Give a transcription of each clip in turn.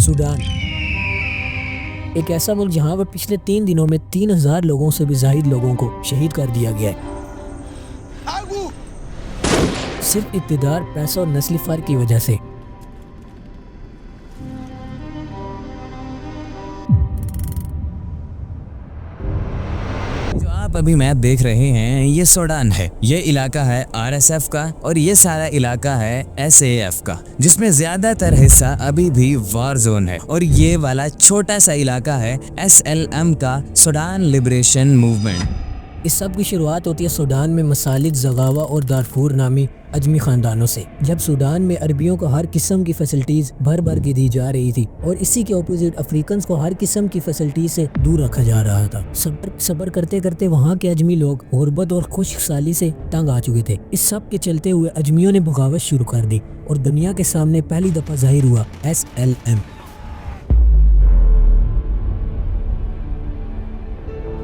Sudan, एक ऐसा मुल्क जहां पर पिछले 3 दिनों में 3000 लोगों से भी ज़ायद लोगों को शहीद कर दिया गया है, सिर्फ इक़्तिदार, पैसा और नस्ली फ़र्क की वजह से। जो आप अभी मैप देख रहे हैं ये सूडान है। ये इलाका है RSF का और ये सारा इलाका है SAF का, जिसमें ज्यादातर हिस्सा अभी भी वार जोन है। और ये वाला छोटा सा इलाका है SLM का, सूडान लिबरेशन मूवमेंट। इस सब की शुरुआत होती है सूडान में मसालिद, ज़गावा और दारफूर नामी अजमी ख़ानदानों से, जब सूडान में अरबियों को हर किस्म की फैसिलिटीज़ भर भर के दी जा रही थी और इसी के अपोजिट अफ्रीकन्स को हर किस्म की फैसिलिटी से दूर रखा जा रहा था। सब्र करते करते वहाँ के अजमी लोग गुर्बत और खुशहाली से तंग आ चुके थे। इस सब के चलते हुए अजमियों ने बगावत शुरू कर दी और दुनिया के सामने पहली दफ़ा ज़ाहिर हुआ SLM।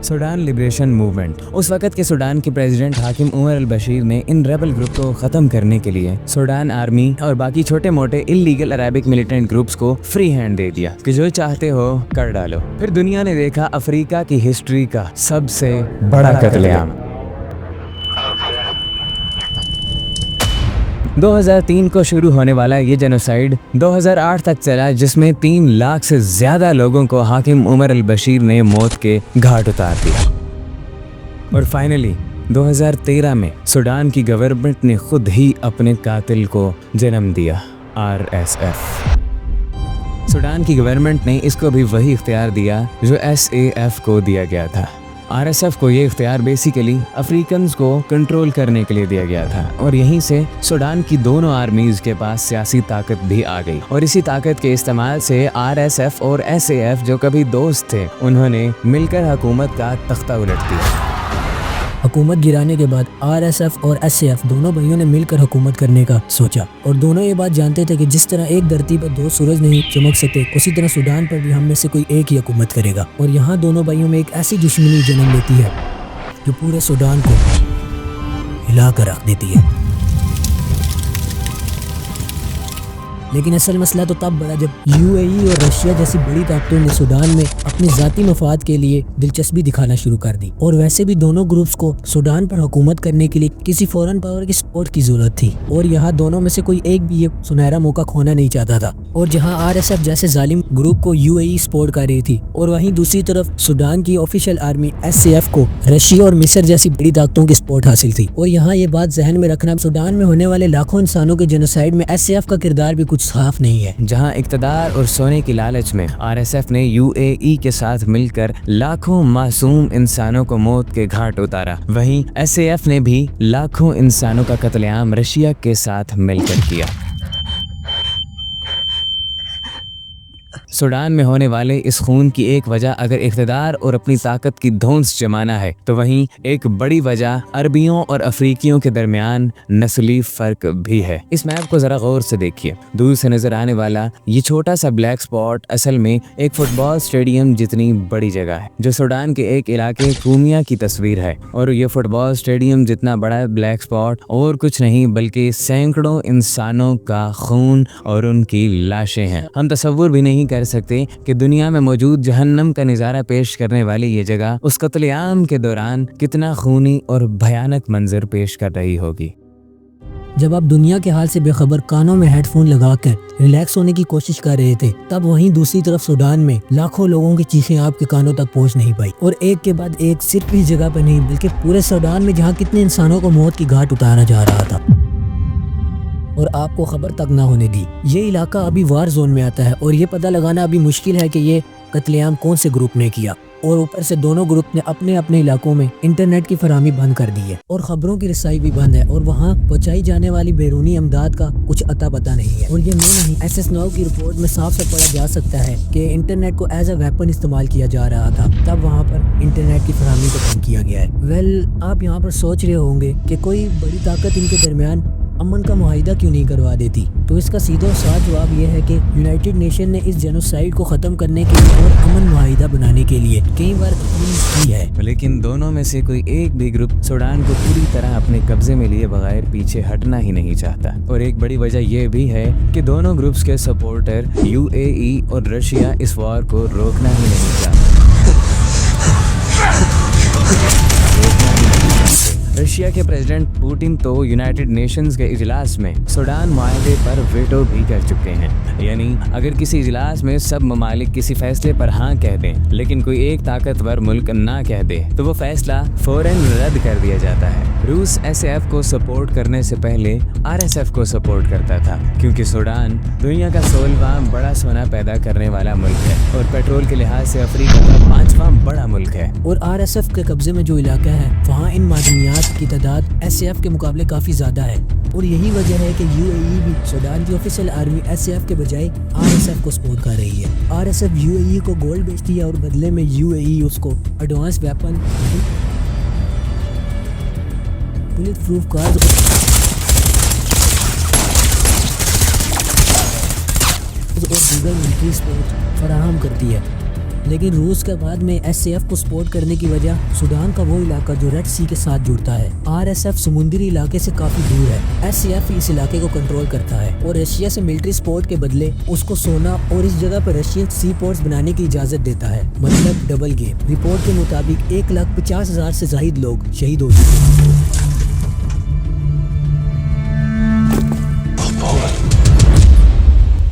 Sudan liberation movement. उस वक़्त के सूडान के प्रेसिडेंट हाकिम उमर अल बशीर ने इन रेबल ग्रुप को ख़त्म करने के लिए सूडान आर्मी और बाकी छोटे मोटे इल्लीगल अरेबिक मिलिटेंट ग्रुप्स को फ्री हैंड दे दिया कि जो चाहते हो कर डालो। फिर दुनिया ने देखा अफ्रीका की हिस्ट्री का सबसे बड़ा कत्लेआम। 2003 को शुरू होने वाला ये जेनोसाइड 2008 तक चला, जिसमें 3 लाख से ज्यादा लोगों को हाकिम उमर अल बशीर ने मौत के घाट उतार दिया। और फाइनली 2013 में सूडान की गवर्नमेंट ने खुद ही अपने कातिल को जन्म दिया, RSF। सूडान की गवर्नमेंट ने इसको भी वही इख्तियार दिया जो SAF को दिया गया था। RSF को ये इख्तियार बेसिकली अफ्रीकन्स को कंट्रोल करने के लिए दिया गया था और यहीं से सूडान की दोनों आर्मीज के पास सियासी ताकत भी आ गई। और इसी ताकत के इस्तेमाल से RSF और SAF जो कभी दोस्त थे, उन्होंने मिलकर हुकूमत का तख्ता उलट दिया। हुकूमत गिराने के बाद RSF और SAF दोनों भाइयों ने मिलकर हुकूमत करने का सोचा और दोनों ये बात जानते थे कि जिस तरह एक धरती पर 2 सूरज नहीं चमक सकते, उसी तरह सूडान पर भी हम में से कोई एक ही हुकूमत करेगा। और यहाँ दोनों भाइयों में एक ऐसी दुश्मनी जन्म लेती है जो पूरे सूडान को हिला कर रख देती है। लेकिन असल मसला तो तब बड़ा जब UAE और रशिया जैसी बड़ी ताकतों ने सूडान में अपने ज़ाती मफाद के लिए दिलचस्पी दिखाना शुरू कर दी। और वैसे भी दोनों ग्रुप्स को सूडान पर हुकूमत करने के लिए किसी फॉरेन पावर की सपोर्ट की जरूरत थी और यहाँ दोनों में से कोई एक भी ये सुनहरा मौका खोना नहीं चाहता था। और जहाँ RSF जैसे जालिम ग्रुप को UAE सपोर्ट कर रही थी और वहीं दूसरी तरफ सूडान की ऑफिशियल आर्मी SAF को रशिया और मिस्र जैसी बड़ी ताकतों की सपोर्ट हासिल थी। और यहाँ ये बात जहन में रखना, सूडान में होने वाले लाखों इंसानों के जेनोसाइड में SAF का किरदार भी कुछ साफ नहीं है। जहां इक़्तिदार और सोने की लालच में RSF ने UAE के साथ मिलकर लाखों मासूम इंसानों को मौत के घाट उतारा, वहीं SAF ने भी लाखों इंसानों का कत्लेआम रशिया के साथ मिलकर किया। सूडान में होने वाले इस खून की एक वजह अगर इक़्तिदार और अपनी ताकत की धौंस जमाना है, तो वहीं एक बड़ी वजह अरबियों और अफ्रीकियों के दरमियान नस्ली फ़र्क भी है। इस मैप को ज़रा गौर से देखिए। दूर से नज़र आने वाला ये छोटा सा ब्लैक स्पॉट असल में एक फुटबॉल स्टेडियम जितनी बड़ी जगह है, जो सूडान के एक इलाके कूमिया की तस्वीर है। और ये फुटबॉल स्टेडियम जितना बड़ा ब्लैक स्पॉट और कुछ नहीं बल्कि सैकड़ों इंसानों का खून और उनकी लाशें हैं। हम तसव्वुर भी नहीं कर सकते कि दुनिया में मौजूद जहन्नम का नज़ारा पेश करने वाली ये जगह उस कत्लेआम के दौरान कितना खूनी और भयानक मंजर पेश कर रही होगी। जब आप दुनिया के हाल से बेखबर कानों में हेडफोन लगाकर रिलैक्स होने की कोशिश कर रहे थे, तब वहीं दूसरी तरफ सूडान में लाखों लोगों की चीखें आपके कानों तक पहुंच नहीं पाई। और एक के बाद एक, सिर्फ इस जगह पर नहीं बल्कि पूरे सूडान में जहां कितने इंसानों को मौत की घाट उतारा जा रहा था और आपको खबर तक ना होने दी। ये इलाका अभी वार जोन में आता है और ये पता लगाना अभी मुश्किल है कि ये कत्लेआम कौन से ग्रुप ने किया। और ऊपर से दोनों ग्रुप ने अपने अपने इलाकों में इंटरनेट की फराहमी बंद कर दी है और खबरों की रसाई भी बंद है और वहाँ पहुँचाई जाने वाली बैरूनी अमदाद का कुछ अता पता नहीं है। और ये मैं नहीं, SS9 की रिपोर्ट में साफ साफ पढ़ा जा सकता है कि इंटरनेट को एज अ वेपन इस्तेमाल किया जा रहा था, तब वहाँ पर इंटरनेट की फराहमी को बंद किया गया है। वेल, आप यहाँ पर सोच रहे होंगे कि कोई बड़ी ताकत इनके दरमियान अमन का मुआहिदा क्यों नहीं करवा देती? तो इसका सीधा साफ जवाब यह है कि यूनाइटेड नेशन ने इस जेनोसाइड को खत्म करने के लिए और अमन मुआहिदा बनाने के लिए कई बार अपील की है, लेकिन दोनों में से कोई एक भी ग्रुप सूडान को पूरी तरह अपने कब्जे में लिए बगैर पीछे हटना ही नहीं चाहता। और एक बड़ी वजह यह भी है कि दोनों ग्रुप्स के सपोर्टर यूएई और रशिया इस वॉर को रोकना ही नहीं चाहते। रशिया के प्रेसिडेंट पुतिन तो यूनाइटेड नेशंस के इजलास में सूडान मुआहदे पर वेटो भी कर चुके हैं। यानी अगर किसी इजलास में सब ममालिक किसी फैसले पर हाँ कह दें लेकिन कोई एक ताकतवर मुल्क ना कह दे तो वो फैसला फौरन रद्द कर दिया जाता है। रूस एसएएफ को सपोर्ट करने से पहले आरएसएफ को सपोर्ट करता था, क्योंकि सूडान दुनिया का 16वां बड़ा सोना पैदा करने वाला मुल्क है और पेट्रोल के लिहाज से अफ्रीका का 5वां बड़ा मुल्क है। और आरएसएफ के कब्जे में जो इलाका है वहाँ इन मादनियात की तादाद एसएएफ के मुकाबले काफी ज्यादा है। और यही वजह है कि यूएई भी सूडान की ऑफिशियल आर्मी एसएएफ के बजाय आरएसएफ को सपोर्ट कर रही है। आरएसएफ यूएई को गोल्ड बेचती है और बदले में यूएई उसको advance weapon, bullet proof cars और दीगर मिलिट्री सपोर्ट फराहम करती है। लेकिन रूस के बाद में एसएएफ को सपोर्ट करने की वजह सूडान का वो इलाका जो रेड सी के साथ जुड़ता है। आरएसएफ समुद्री इलाके से काफी दूर है। एसएएफ इस इलाके को कंट्रोल करता है और रशिया से मिलिट्री सपोर्ट के बदले उसको सोना और इस जगह पर रशियन सी पोर्ट्स बनाने की इजाजत देता है, मतलब डबल गेम। रिपोर्ट के मुताबिक 1,50,000 से ज्यादा लोग शहीद हो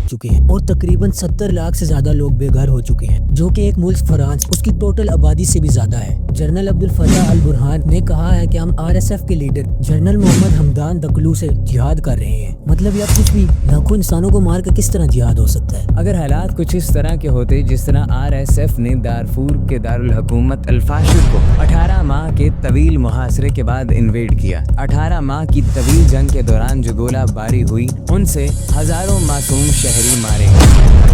चुके हैं और तकरीबन 70 लाख से ज्यादा लोग बेघर हो चुके हैं, जो कि एक मुल्क फ्रांस उसकी टोटल आबादी से भी ज्यादा है। जनरल अब्दुल फताह अल बुरहान ने कहा है कि हम आरएसएफ के लीडर जनरल मोहम्मद हमदान दकलू से जिहाद कर रहे हैं। मतलब यार कुछ भी लाखों इंसानों को मार कर किस तरह जिहाद हो सकता है? अगर हालात कुछ इस तरह के होते जिस तरह आरएसएफ ने दारफूर के दारुल हुकूमत अल-फाशिर को 18 माह के तवील मुहासरे के बाद इन्वेड किया। 18 माह की तवील जंग के दौरान जो गोलाबारी हुई उनसे हजारों मासूम शहरी मारे गए।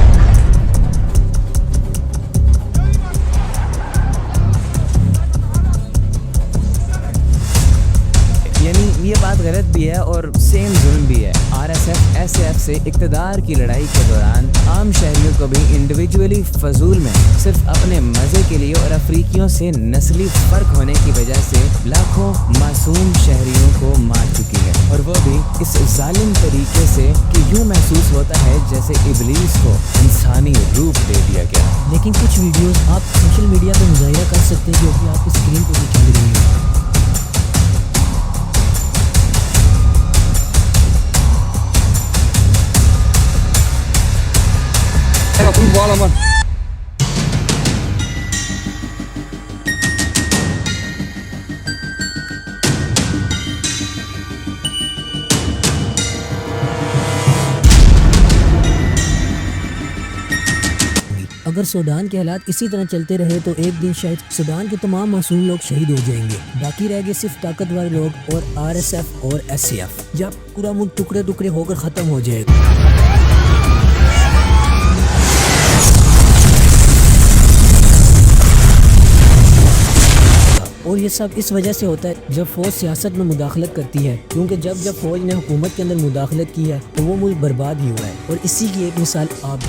यानी ये बात गलत भी है और सेम जुल्म भी है। आरएसएफ एसएएफ से इक़्तिदार की लड़ाई के दौरान आम शहरियों को भी इंडिविजुअली फजूल में सिर्फ अपने मजे के लिए और अफ्रीकियों से नस्ली फर्क होने की वजह से लाखों मासूम शहरियों को मार चुकी है, और वो भी इस जालिम तरीके से कि यूँ महसूस होता है जैसे इब्लीस को इंसानी रूप दे दिया गया। लेकिन कुछ वीडियोस आप सोशल मीडिया पर मुजाहिरा कर सकते हैं जो कि आपकी स्क्रीन पर भी चल रही है। अगर सूडान के हालात इसी तरह चलते रहे तो एक दिन शायद सूडान के तमाम मासूम लोग शहीद हो जाएंगे। बाकी रह गए सिर्फ ताकतवर लोग और आरएसएफ और एसएएफ, जब पूरा मुल्क टुकड़े टुकड़े होकर खत्म हो जाएगा। और ये सब इस वजह से होता है जब फौज सियासत में मुदाखलत करती है, क्योंकि जब फौज ने हुकूमत के अंदर मुदाखलत की है तो वो मुल्क बर्बाद ही हुआ है। और इसी की एक मिसाल आप